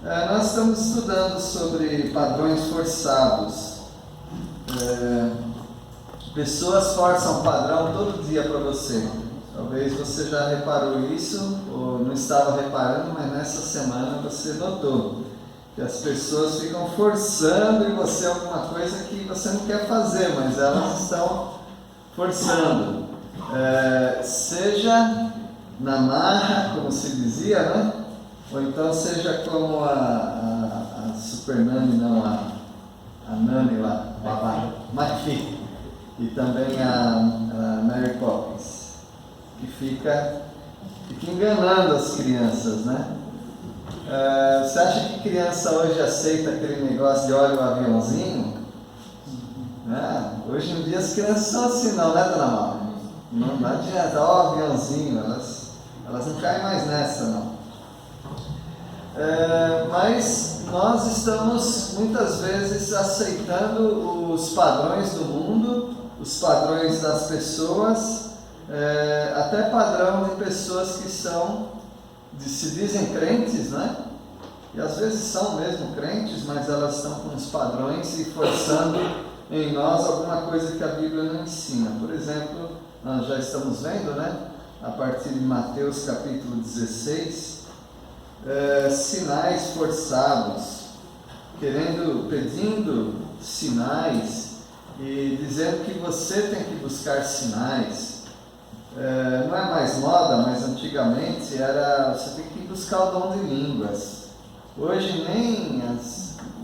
Nós estamos estudando sobre padrões forçados. Pessoas forçam padrão todo dia para você. Talvez você já reparou isso, ou não estava reparando, mas nessa semana você notou que as pessoas ficam forçando em você alguma coisa que você não quer fazer, mas elas estão forçando. Seja na marra, como se dizia, né? Ou então seja como a Super Nani, não, a Nani lá, McPhee, e também a Mary Poppins, que fica enganando as crianças, né? Você acha que criança hoje aceita aquele negócio de olha o aviãozinho? Hoje em dia as crianças são assim, não, né, dona Maura? Não adianta, ó o aviãozinho, elas não caem mais nessa, não. Mas nós estamos muitas vezes aceitando os padrões do mundo, os padrões das pessoas, até padrão de pessoas que se dizem crentes, né? E às vezes são mesmo crentes, mas elas estão com os padrões e forçando em nós alguma coisa que a Bíblia não ensina. Por exemplo, nós já estamos vendo, né? A partir de Mateus capítulo 16, sinais forçados, pedindo sinais e dizendo que você tem que buscar sinais. Não é mais moda, mas antigamente você tem que buscar o dom de línguas. Hoje nem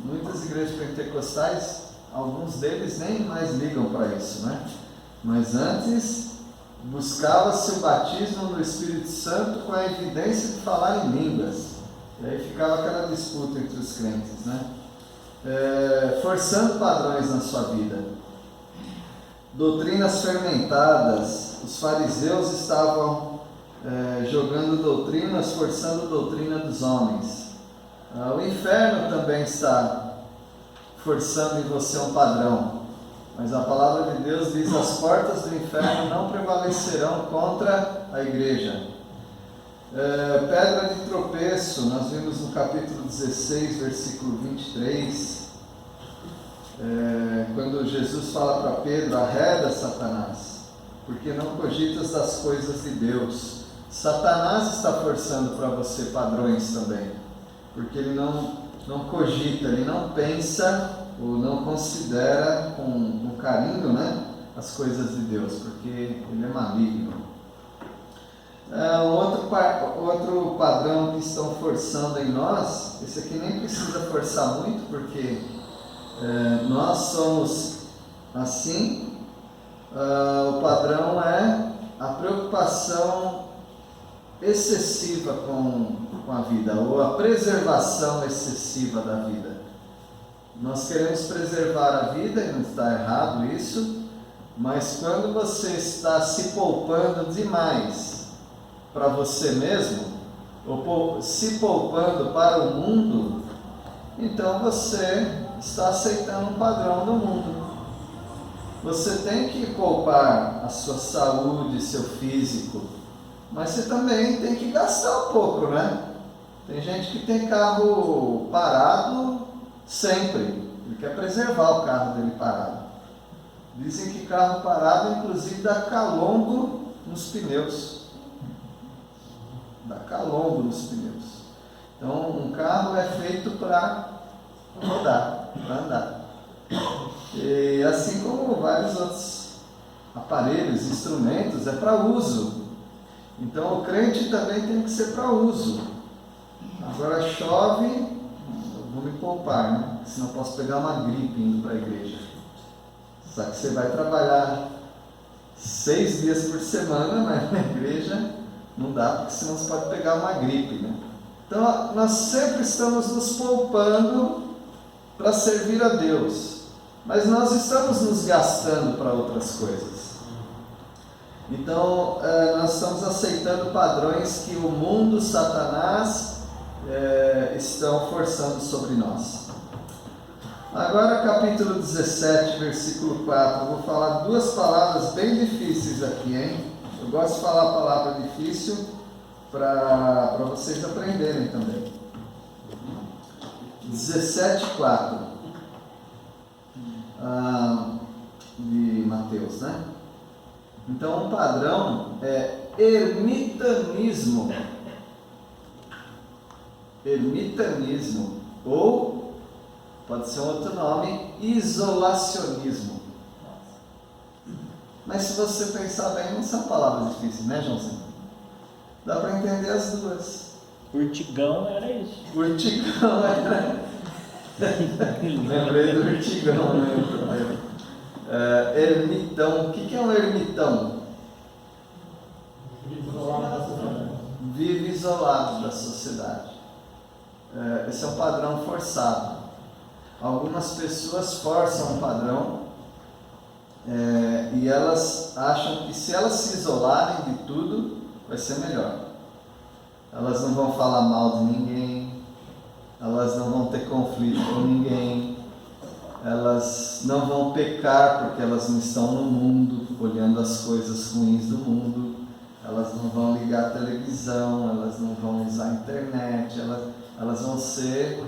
muitas igrejas pentecostais, alguns deles nem mais ligam para isso, né? Mas antes buscava-se o batismo do Espírito Santo com a evidência de falar em línguas. E aí ficava aquela disputa entre os crentes, né? Forçando padrões na sua vida. Doutrinas fermentadas. Os fariseus estavam jogando doutrinas, forçando a doutrina dos homens. O inferno também está forçando em você um padrão. Mas a palavra de Deus diz: as portas do inferno não prevalecerão contra a igreja. Pedra de tropeço, nós vimos no capítulo 16, versículo 23, quando Jesus fala para Pedro: arreda, Satanás, porque não cogitas das coisas de Deus. Satanás está forçando para você padrões também, porque ele não cogita, ele não pensa ou não considera com carinho, né, as coisas de Deus, porque ele é maligno. Outro padrão que estão forçando em nós, esse aqui nem precisa forçar muito, porque nós somos assim. O padrão é a preocupação excessiva com a vida, ou a preservação excessiva da vida. Nós queremos preservar a vida, e não está errado isso, mas quando você está se poupando demais para você mesmo, ou se poupando para o mundo, então você está aceitando um padrão do mundo. Você tem que poupar a sua saúde, seu físico, mas você também tem que gastar um pouco, né? Tem gente que tem carro parado sempre, ele quer preservar o carro dele parado. Dizem que carro parado inclusive dá calombo nos pneus. Dá calombo nos pneus. Então um carro é feito para rodar, para andar. E assim como vários outros aparelhos, instrumentos, é para uso. Então o crente também tem que ser para uso. Agora chove, vou me poupar, né? Senão posso pegar uma gripe indo para a igreja. Só que você vai trabalhar 6 dias por semana, mas na igreja não dá, porque senão você pode pegar uma gripe, né? Então nós sempre estamos nos poupando para servir a Deus, mas nós estamos nos gastando para outras coisas. Então nós estamos aceitando padrões que o mundo, Satanás, estão forçando sobre nós. Agora capítulo 17, versículo 4, eu vou falar 2 palavras bem difíceis aqui, hein? Eu gosto de falar a palavra difícil para vocês aprenderem também. 17:4 de Mateus, né? Então, um padrão é ermitanismo. Ermitanismo, ou pode ser um outro nome, isolacionismo. Mas se você pensar bem, não são palavras difíceis, né, Joãozinho? Dá para entender as duas. Urtigão era isso. Urtigão era. Lembrei do urtigão, né? Ermitão. O que é um ermitão? Vive isolado da sociedade. Esse é um padrão forçado. Algumas pessoas forçam um padrão e elas acham que se elas se isolarem de tudo, vai ser melhor. Elas não vão falar mal de ninguém, elas não vão ter conflito com ninguém, elas não vão pecar porque elas não estão no mundo, olhando as coisas ruins do mundo, elas não vão ligar a televisão, elas não vão usar a internet, elas vão ser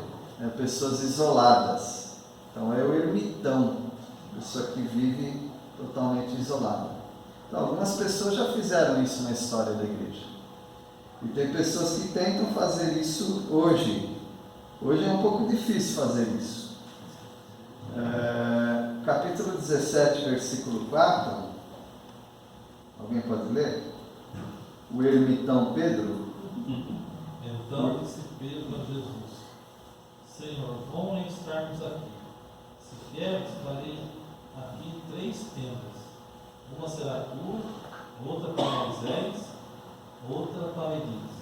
pessoas isoladas. Então é o ermitão, pessoa que vive totalmente isolada. Então, algumas pessoas já fizeram isso na história da igreja. E tem pessoas que tentam fazer isso hoje. Hoje é um pouco difícil fazer isso. Capítulo 17, versículo 4. Alguém pode ler? O ermitão Pedro. Então disse Pedro a Jesus: Senhor, bom é estarmos aqui. Se queres, farei aqui 3 tendas. Uma será tua, outra para Moisés, outra para Elias.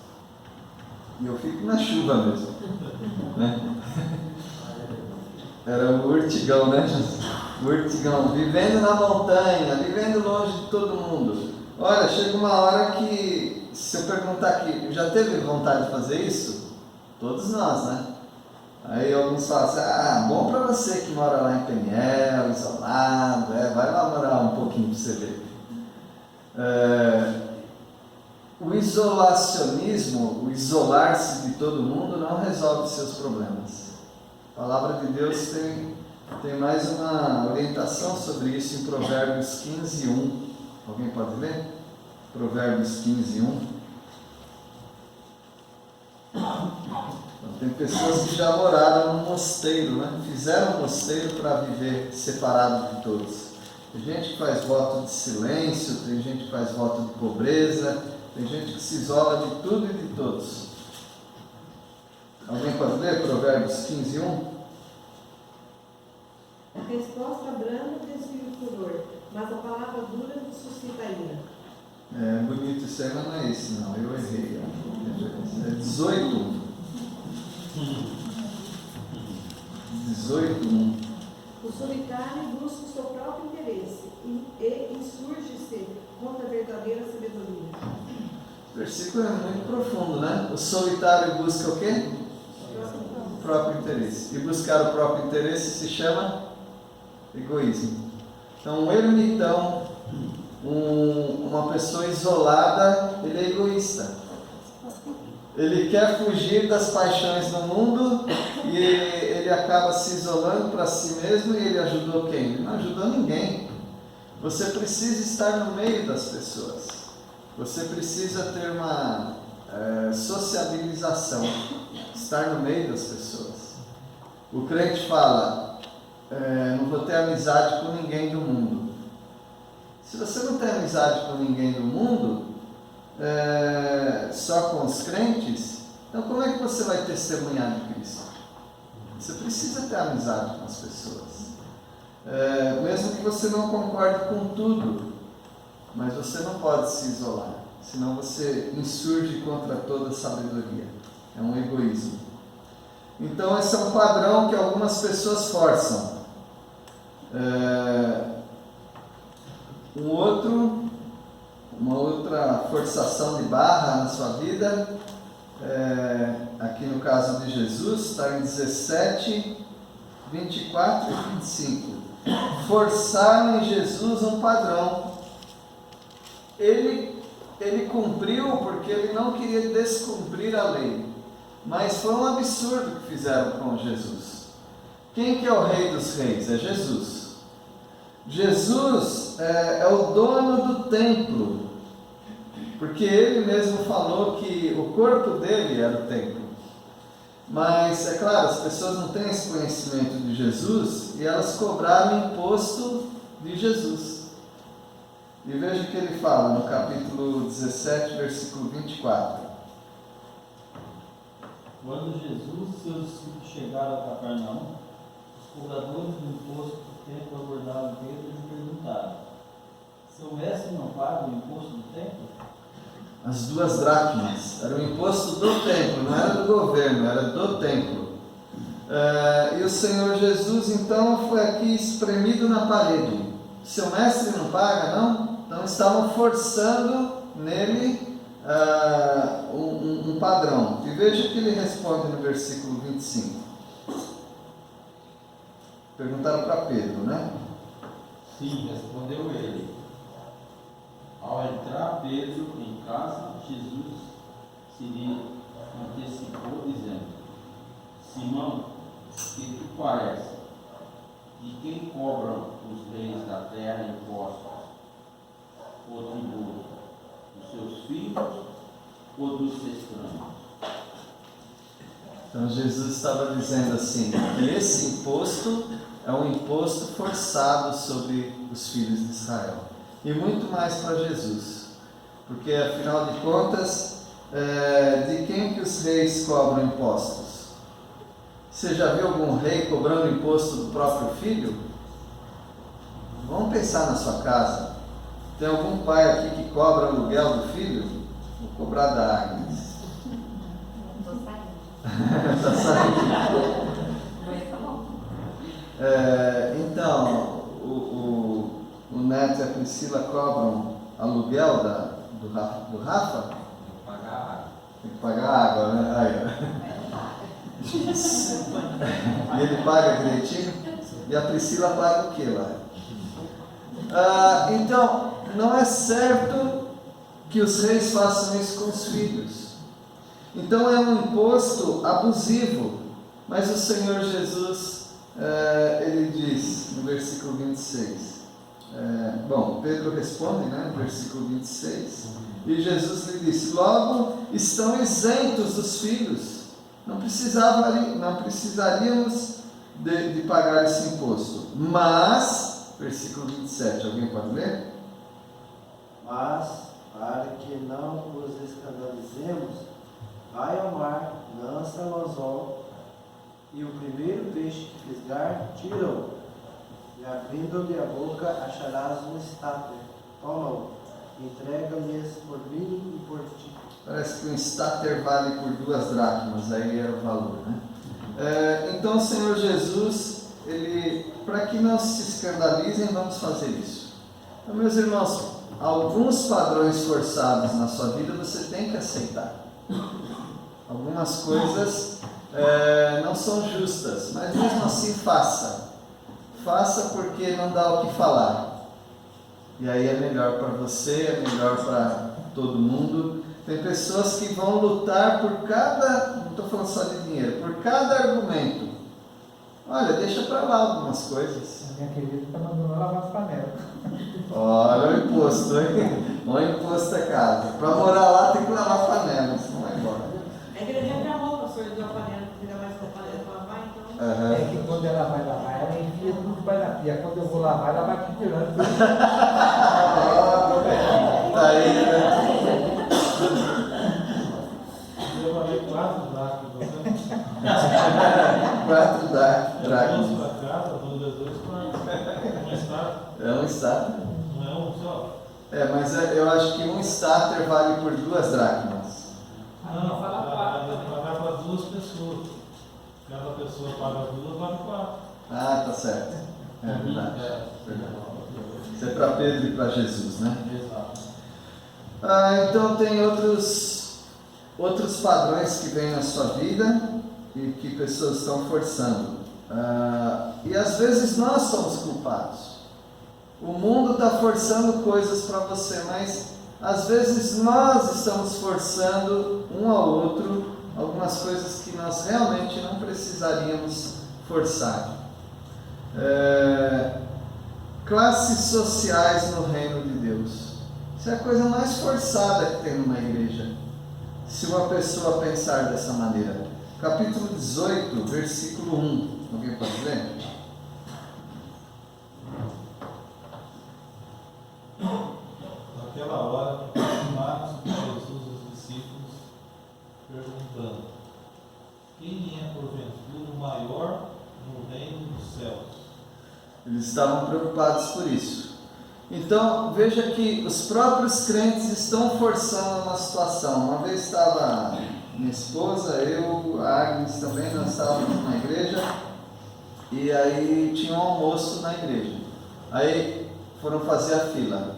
E eu fico na chuva mesmo. Né? Era o urtigão, né? O urtigão, vivendo na montanha, vivendo longe de todo mundo. Olha, chega uma hora que, se eu perguntar aqui, já teve vontade de fazer isso? Todos nós, né? Aí alguns falam assim, bom para você que mora lá em Peniel, isolado, vai lá morar um pouquinho para você ver. O isolacionismo, o isolar-se de todo mundo não resolve seus problemas. A palavra de Deus tem mais uma orientação sobre isso em Provérbios 15:1. Alguém pode ler? Provérbios 15:1. Tem pessoas que já moraram num mosteiro, né? Fizeram um mosteiro para viver separado de todos. Tem gente que faz voto de silêncio, tem gente que faz voto de pobreza, tem gente que se isola de tudo e de todos. Alguém pode ler Provérbios 15:1? A resposta branda desvia o furor, mas a palavra dura suscita ira. É bonito isso aí, mas não é esse não, eu errei. É 18. 18:1. O solitário busca o seu próprio interesse e insurge-se contra a verdadeira sabedoria. O versículo é muito profundo, né? O solitário busca o quê? O próprio interesse. E buscar o próprio interesse se chama egoísmo. Então, um ermitão, uma pessoa isolada, ele é egoísta. Ele quer fugir das paixões do mundo e ele acaba se isolando para si mesmo. E ele ajudou quem? Ele não ajudou ninguém. Você precisa estar no meio das pessoas. Você precisa ter uma sociabilização, estar no meio das pessoas. O crente fala, não vou ter amizade com ninguém do mundo. Se você não tem amizade com ninguém do mundo, só com os crentes, então como é que você vai testemunhar de Cristo? Você precisa ter amizade com as pessoas. Mesmo que você não concorde com tudo, mas você não pode se isolar, senão você insurge contra toda a sabedoria. É um egoísmo. Então esse é um padrão que algumas pessoas forçam. Uma outra forçação de barra na sua vida, aqui no caso de Jesus, está em 17, 24 e 25. Forçaram em Jesus um padrão. Ele cumpriu porque ele não queria descumprir a lei. mas foi um absurdo que fizeram com Jesus. Quem que é o Rei dos Reis? É Jesus. Jesus é o dono do templo, porque ele mesmo falou que o corpo dele era o templo. Mas, é claro, as pessoas não têm esse conhecimento de Jesus e elas cobraram imposto de Jesus. E veja o que ele fala no capítulo 17, versículo 24. Quando Jesus e seus discípulos chegaram a Cafarnaum, os cobradores do imposto do templo abordaram Pedro e lhe perguntaram: seu mestre não paga o imposto do templo? As 2 dracmas, era o imposto do templo, não era do governo, era do templo. E o Senhor Jesus então foi aqui espremido na parede. Seu mestre não paga, não? Então estavam forçando nele um padrão. E veja o que ele responde no versículo 25. Perguntaram para Pedro, né? Sim, respondeu ele. Ao entrar Pedro em casa, Jesus se lhe antecipou, dizendo: Simão, que tu parece? De quem cobram os reis da terra impostos ou tributos? Dos seus filhos ou dos estranhos? Então Jesus estava dizendo assim, que esse imposto é um imposto forçado sobre os filhos de Israel. E muito mais para Jesus, porque afinal de contas, de quem que os reis cobram impostos? Você já viu algum rei cobrando imposto do próprio filho? Vamos pensar na sua casa. Tem algum pai aqui que cobra aluguel do filho? Vou cobrar da Agnes. Está saindo. Então, o Neto e a Priscila cobram aluguel do Rafa? Tem que pagar água, né? Aí, e ele paga direitinho? E a Priscila paga o que lá? Então, não é certo que os reis façam isso com os filhos. Então é um imposto abusivo. Mas o Senhor Jesus, ele diz no versículo 26. Pedro responde, né, no versículo 26. E Jesus lhe disse: logo estão isentos dos filhos. Não precisaríamos de pagar esse imposto. Mas, versículo 27, alguém pode ler? Mas, para que não os escandalizemos, vai ao mar, lança o anzol, e o primeiro peixe que fisgar, tira-o, e abrindo-lhe a boca, acharás um estáter. Toma-o, entrega-lhes por mim e por ti. Parece que um estáter vale por 2 dracmas, aí era o valor, né? Então o Senhor Jesus, para que não se escandalizem, vamos fazer isso. Então, meus irmãos, alguns padrões forçados na sua vida você tem que aceitar. Algumas coisas não são justas, mas mesmo assim faça. Faça porque não dá o que falar. E aí é melhor para você, é melhor para todo mundo. Tem pessoas que vão lutar por cada, não estou falando só de dinheiro, por cada argumento. Olha, deixa para lá algumas coisas. A minha querida está mandando lavar as panelas. Olha o imposto, hein? Olha o imposto da casa. Para morar lá tem que lavar panelas, não vai embora. É que ele reclamou, pastor, de uma panela, que ainda mais com a panela para lavar, então. Uhum. É que quando ela vai lavar, ela enfia tudo para na pia. Quando eu vou lavar, ela vai aqui tirando. Tá aí, né? Eu falei 4 dracmas, né? 4 dracmas. Duas para casa, 2 vezes 2 para um estátua. É um estáter. Não é um só? Mas eu acho que um estáter vale por 2 dracmas. Não, vai pagar para 2 pessoas. Cada pessoa paga 2, vale 4. Ah, tá certo. É verdade. Isso é para Pedro e para Jesus, né? Exato. Então tem outros padrões que vêm na sua vida e que pessoas estão forçando. E às vezes nós somos culpados. O mundo está forçando coisas para você, mas às vezes nós estamos forçando um ao outro algumas coisas que nós realmente não precisaríamos forçar. Classes sociais no reino de Deus. Isso é a coisa mais forçada que tem numa igreja, se uma pessoa pensar dessa maneira. Capítulo 18, versículo 1. Alguém pode ler? Naquela hora, aproximaram-se de Jesus os discípulos, perguntando: quem é porventura o maior no reino dos céus? Eles estavam preocupados por isso. Então, veja que os próprios crentes estão forçando uma situação. Uma vez estava minha esposa, eu, a Agnes também, nós estávamos na igreja, e aí tinha um almoço na igreja. Aí foram fazer a fila.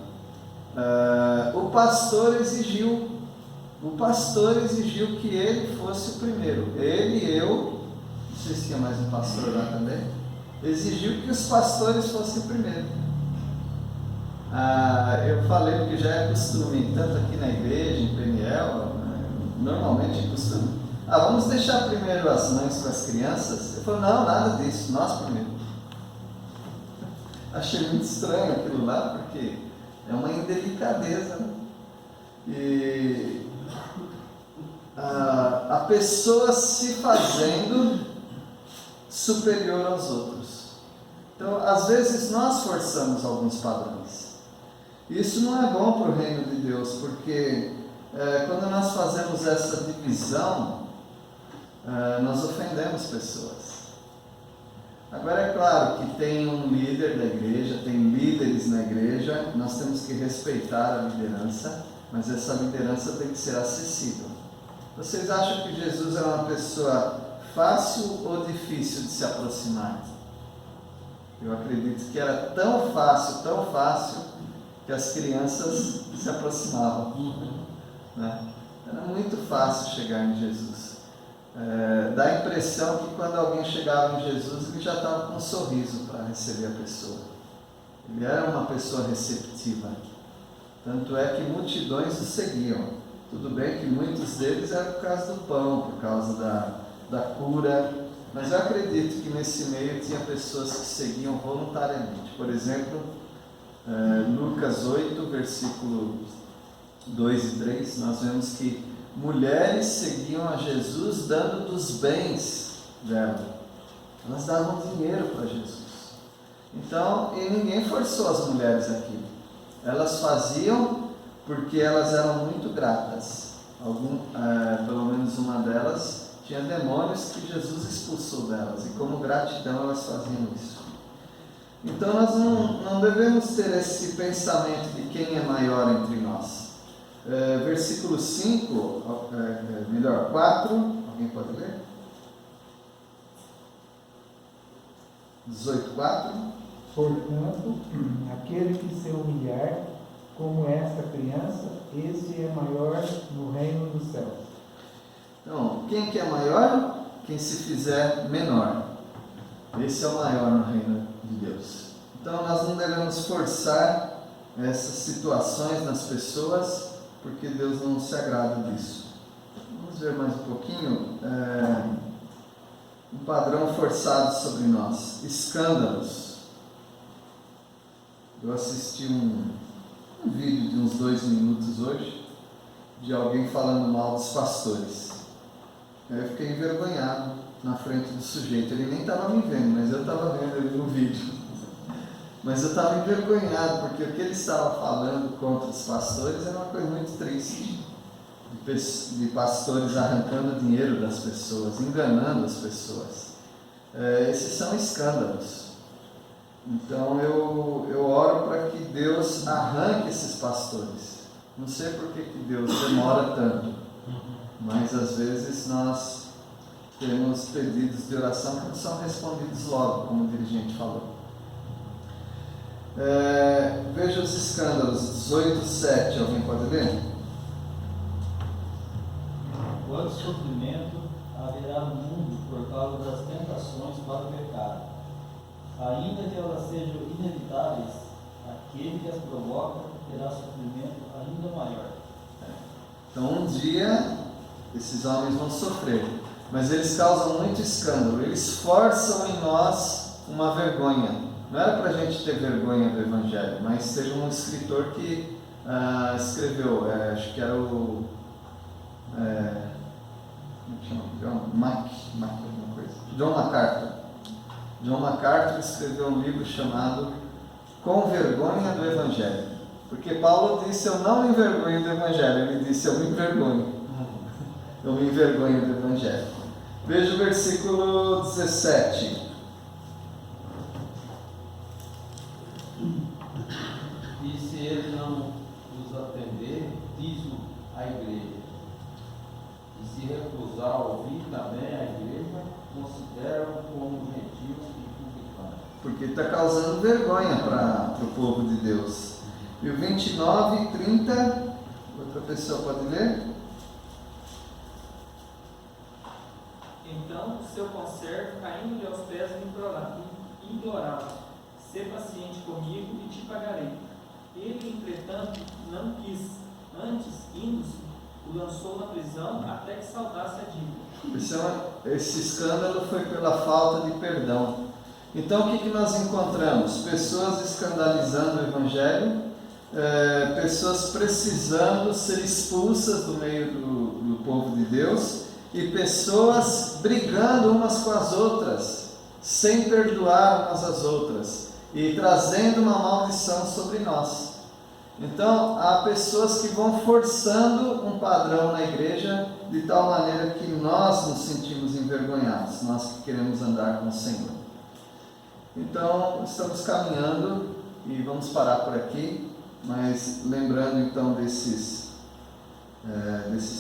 O pastor exigiu que ele fosse o primeiro. Ele, eu, não sei se tinha mais um pastor lá também, exigiu que os pastores fossem primeiro. Eu falei, porque já é costume, tanto aqui na igreja, em Peniel, normalmente é costume. Vamos deixar primeiro as mães com as crianças? Ele falou, não, nada disso, nós primeiro. Achei muito estranho aquilo lá, porque é uma indelicadeza, né? E a pessoa se fazendo superior aos outros. Então, às vezes nós forçamos alguns padrões. Isso não é bom para o reino de Deus, porque quando nós fazemos essa divisão, nós ofendemos pessoas. Agora é claro que tem um líder da igreja, tem líderes na igreja, nós temos que respeitar a liderança, mas essa liderança tem que ser acessível. Vocês acham que Jesus era uma pessoa fácil ou difícil de se aproximar? Eu acredito que era tão fácil, que as crianças se aproximavam. Né? Era muito fácil chegar em Jesus. Dá a impressão que quando alguém chegava em Jesus, ele já estava com um sorriso para receber a pessoa. Ele era uma pessoa receptiva. Tanto é que multidões o seguiam. Tudo bem que muitos deles eram por causa do pão, por causa da cura, mas eu acredito que nesse meio tinha pessoas que seguiam voluntariamente. Por exemplo, Lucas 8, versículo 2 e 3, nós vemos que mulheres seguiam a Jesus dando dos bens dela. Elas davam dinheiro para Jesus. Então, e ninguém forçou as mulheres aqui. Elas faziam porque elas eram muito gratas. Pelo menos uma delas tinha demônios que Jesus expulsou delas. E como gratidão elas faziam isso. Então nós não devemos ter esse pensamento de quem é maior entre nós. Versículo 5, 4, alguém pode ler? 18:4. Portanto, aquele que se humilhar como esta criança, esse é maior no reino dos céus. Então, quem que é maior? Quem se fizer menor. Esse é o maior no reino de Deus. Então nós não devemos forçar essas situações nas pessoas, porque Deus não se agrada disso. Vamos ver mais um pouquinho. Um padrão forçado sobre nós. Escândalos. Eu assisti um vídeo de uns 2 minutos hoje, de alguém falando mal dos pastores. Eu fiquei envergonhado na frente do sujeito. Ele nem estava me vendo, mas eu estava vendo ele no vídeo. Mas eu estava envergonhado, porque o que ele estava falando contra os pastores era uma coisa muito triste. De pastores arrancando dinheiro das pessoas, enganando as pessoas. Esses são escândalos. Então eu oro para que Deus arranque esses pastores. Não sei por que Deus demora tanto, mas às vezes nós temos pedidos de oração que não são respondidos logo, como o dirigente falou. Veja os escândalos, 18:7, alguém pode ler? Quanto sofrimento haverá no mundo por causa das tentações para o pecado? Ainda que elas sejam inevitáveis, aquele que as provoca terá sofrimento ainda maior. Então um dia esses homens vão sofrer, mas eles causam muito escândalo, eles forçam em nós uma vergonha. Não era para a gente ter vergonha do Evangelho, mas teve um escritor que escreveu, acho que era o John MacArthur. John MacArthur escreveu um livro chamado Com Vergonha do Evangelho. Porque Paulo disse: eu não me envergonho do Evangelho. Ele disse: eu me envergonho. Eu me envergonho do Evangelho. Veja o versículo 17. E se ele não os atender, diz-o à igreja. E se recusar a ouvir também a igreja, considera-o como gentios e publicanos. Porque está causando vergonha para o povo de Deus. E o 29 e 30, outra pessoa pode ler? Então seu conservo, caindo-lhe aos pés, implorava: sê paciente comigo e te pagarei. Ele, entretanto, não quis, antes, indo-se, o lançou na prisão até que saldasse a dívida. Esse escândalo foi pela falta de perdão. Então o que nós encontramos? Pessoas escandalizando o Evangelho, pessoas precisando ser expulsas do meio do povo de Deus, e pessoas brigando umas com as outras, sem perdoar umas às outras, e trazendo uma maldição sobre nós. Então, há pessoas que vão forçando um padrão na igreja, de tal maneira que nós nos sentimos envergonhados, nós que queremos andar com o Senhor. Então, estamos caminhando e vamos parar por aqui, mas lembrando então desses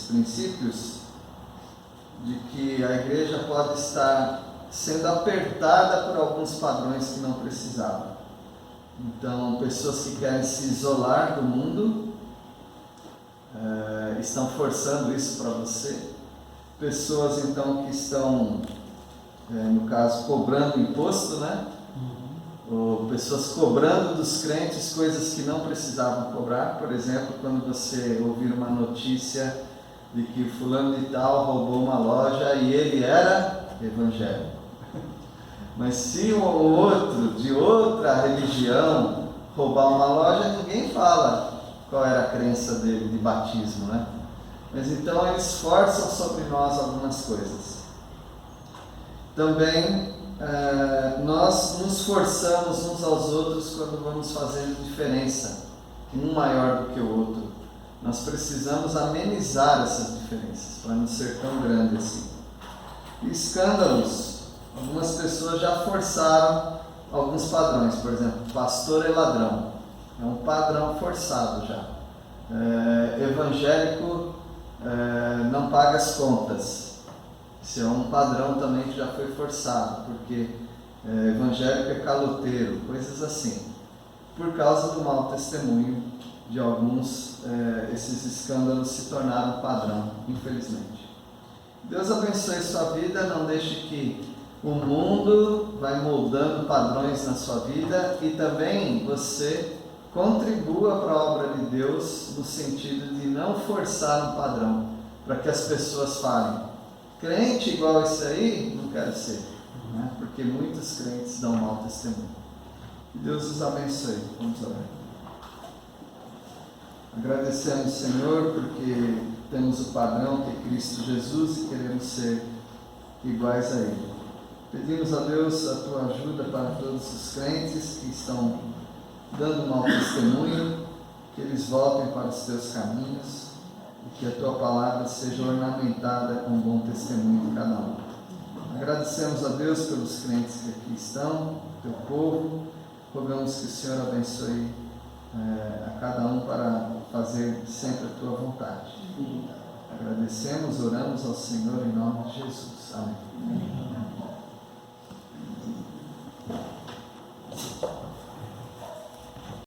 princípios, de que a igreja pode estar sendo apertada por alguns padrões que não precisavam. Então, pessoas que querem se isolar do mundo estão forçando isso para você. Pessoas então que estão, no caso, cobrando imposto, né? Ou pessoas cobrando dos crentes coisas que não precisavam cobrar. Por exemplo, quando você ouvir uma notícia de que fulano de tal roubou uma loja e ele era evangélico. Mas se um outro de outra religião roubar uma loja, ninguém fala qual era a crença dele de batismo, né? Mas então eles forçam sobre nós algumas coisas. Também nós nos forçamos uns aos outros quando vamos fazendo diferença, um maior do que o outro. Nós precisamos amenizar essas diferenças para não ser tão grande assim. Escândalos. Algumas pessoas já forçaram alguns padrões. Por exemplo, pastor é ladrão. É um padrão forçado já. Evangélico não paga as contas. Isso é um padrão também que já foi forçado, porque evangélico é caloteiro, coisas assim. Por causa do mau testemunho de alguns, esses escândalos se tornaram padrão, infelizmente. Deus abençoe sua vida, não deixe que o mundo vai moldando padrões na sua vida, e também você contribua para a obra de Deus no sentido de não forçar um padrão, para que as pessoas falem: crente igual esse aí, não quero ser, né? Porque muitos crentes dão mau testemunho. Que Deus os abençoe. Vamos orar. Agradecemos, Senhor, porque temos o padrão que é Cristo Jesus e queremos ser iguais a Ele. Pedimos a Deus a Tua ajuda para todos os crentes que estão dando mau testemunho, que eles voltem para os Teus caminhos e que a Tua palavra seja ornamentada com bom testemunho de cada um. Agradecemos a Deus pelos crentes que aqui estão, Teu povo. Rogamos que o Senhor abençoe a cada um para fazer sempre a Tua vontade. Agradecemos, oramos ao Senhor em nome de Jesus. Amém.